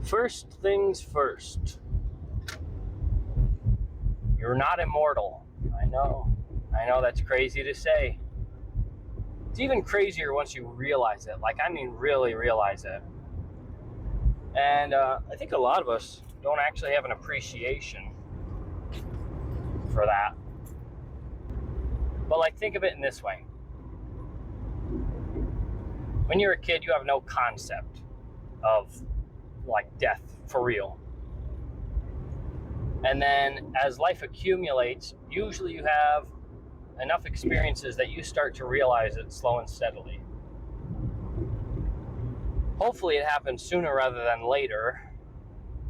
First things first. You're not immortal. I know that's crazy to say. It's even crazier once you realize it. Really realize it. And I think a lot of us don't actually have an appreciation for that. But think of it in this way. When you're a kid, you have no concept of death for real. And then as life accumulates, usually you have enough experiences that you start to realize it slow and steadily. Hopefully it happens sooner rather than later,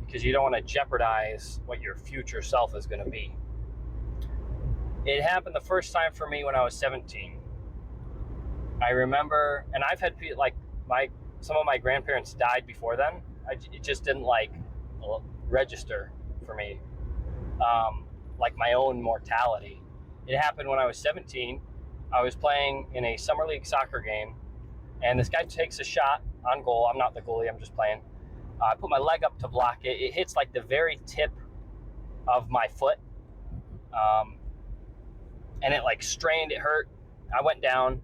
because you don't want to jeopardize what your future self is going to be. It happened the first time for me when I was 17. I remember, and I've had some of my grandparents died before then. It just didn't register for me, my own mortality. It happened when I was 17. I was playing in a summer league soccer game, and this guy takes a shot on goal. I'm not the goalie, I'm just playing. I put my leg up to block it. It hits the very tip of my foot, and it strained. It hurt. I went down,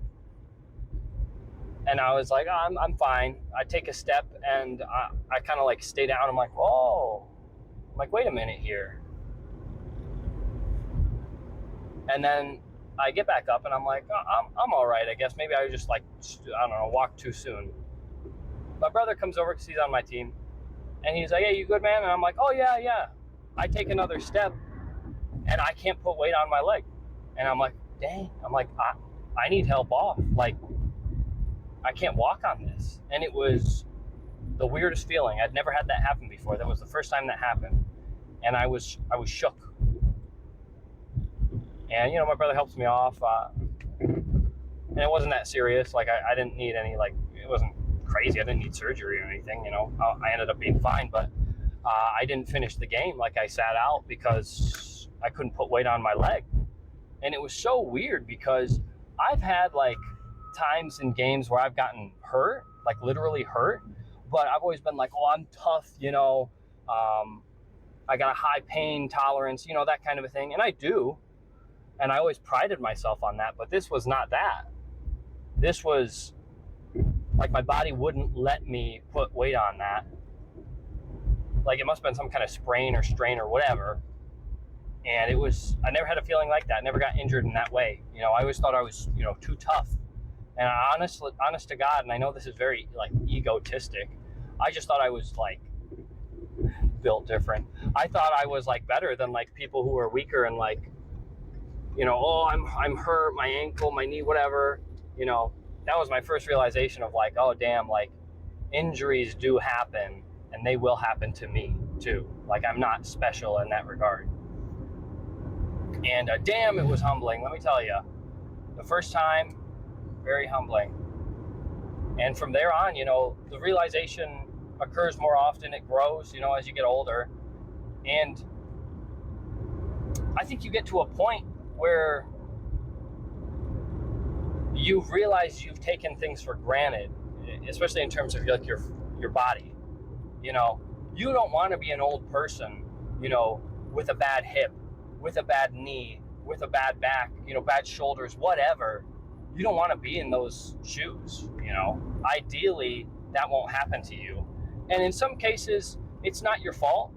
and I was like, oh, I'm fine. I take a step, and I kind of stay down. I'm like, whoa. I'm like, wait a minute here. And then I get back up, and I'm like, oh, I'm all right, I guess. Maybe I just walked too soon. My brother comes over because he's on my team, and he's like, hey, you good, man? And I'm like, oh, yeah. I take another step, and I can't put weight on my leg. And I'm like, dang. I'm like, I need help off. I can't walk on this. And it was the weirdest feeling. I'd never had that happen before. That was the first time that happened. And I was shook. And, my brother helps me off. And it wasn't that serious. I didn't need any, it wasn't crazy. I didn't need surgery or anything, I ended up being fine. But I didn't finish the game. I sat out because I couldn't put weight on my leg. And it was so weird because I've had, times in games where I've gotten hurt, literally hurt. But I've always been oh, I'm tough, I got a high pain tolerance, that kind of a thing. And I do. And I always prided myself on that. But this was not that. This was my body wouldn't let me put weight on that. It must have been some kind of sprain or strain or whatever. And I never had a feeling like that. I never got injured in that way. I always thought I was, too tough. And honest to God, and I know this is very egotistic, I just thought I was built different. I thought I was better than people who are weaker and oh, I'm hurt, my ankle, my knee, whatever. That was my first realization of oh damn, injuries do happen, and they will happen to me too. I'm not special in that regard. And damn, it was humbling, let me tell you. The first time, very humbling. And from there on, the realization occurs more often. It grows, as you get older. And I think you get to a point where you realize you've taken things for granted, especially in terms of your body. You don't want to be an old person, with a bad hip, with a bad knee, with a bad back, bad shoulders, whatever. You don't want to be in those shoes, Ideally, that won't happen to you. And in some cases, it's not your fault.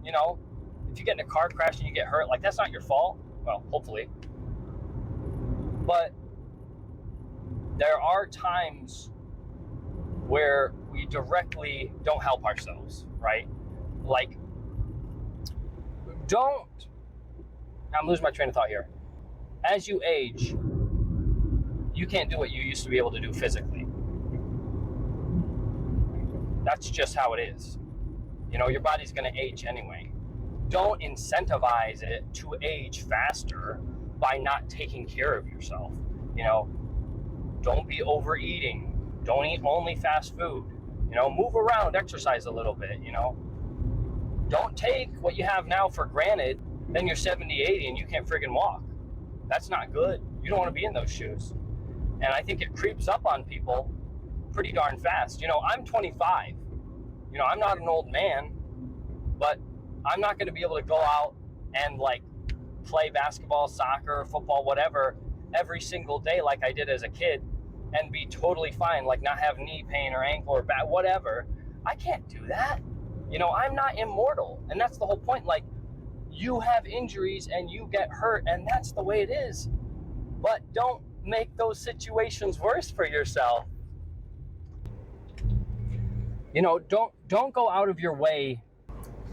If you get in a car crash and you get hurt, that's not your fault. Well, hopefully. But there are times where we directly don't help ourselves, right? I'm losing my train of thought here. As you age, you can't do what you used to be able to do physically. That's just how it is. Your body's going to age anyway. Don't incentivize it to age faster by not taking care of yourself. Don't be overeating. Don't eat only fast food. Move around, exercise a little bit, Don't take what you have now for granted, then you're 70, 80 and you can't friggin' walk. That's not good. You don't want to be in those shoes. And I think it creeps up on people pretty darn fast. I'm 25. You know, I'm not an old man, but I'm not going to be able to go out and like play basketball, soccer, football, whatever, every single day like I did as a kid and be totally fine, like not have knee pain or ankle or back, whatever. I can't do that. You know, I'm not immortal. And that's the whole point. Like, you have injuries and you get hurt, and that's the way it is. But don't make those situations worse for yourself. You know, don't go out of your way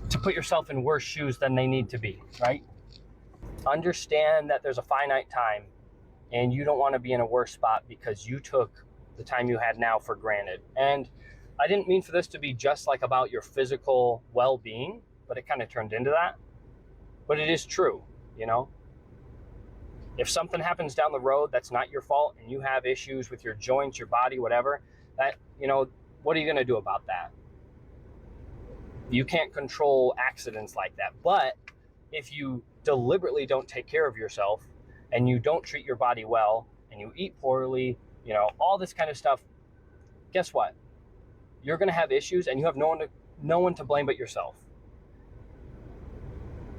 to put yourself in worse shoes than they need to be, right? Understand that there's a finite time and you don't want to be in a worse spot because you took the time you had now for granted. And I didn't mean for this to be just like about your physical well-being, but it kind of turned into that. But it is true, you know? If something happens down the road that's not your fault and you have issues with your joints, your body, whatever, that, you know, what are you going to do about that? You can't control accidents like that. But if you deliberately don't take care of yourself and you don't treat your body well and you eat poorly, you know, all this kind of stuff, guess what? You're going to have issues and you have no one to blame but yourself.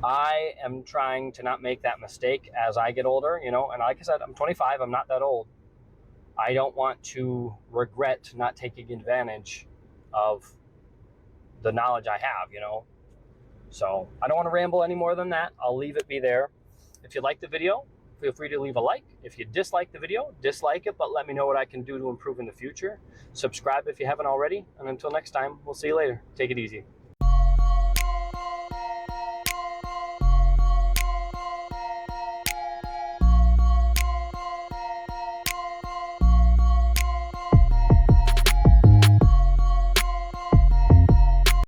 I am trying to not make that mistake as I get older, you know, and like I said, I'm 25, I'm not that old. I don't want to regret not taking advantage of the knowledge I have, you know. So I don't want to ramble any more than that. I'll leave it be there. If you like the video, feel free to leave a like. If you dislike the video, dislike it, but let me know what I can do to improve in the future. Subscribe if you haven't already. And until next time, we'll see you later. Take it easy.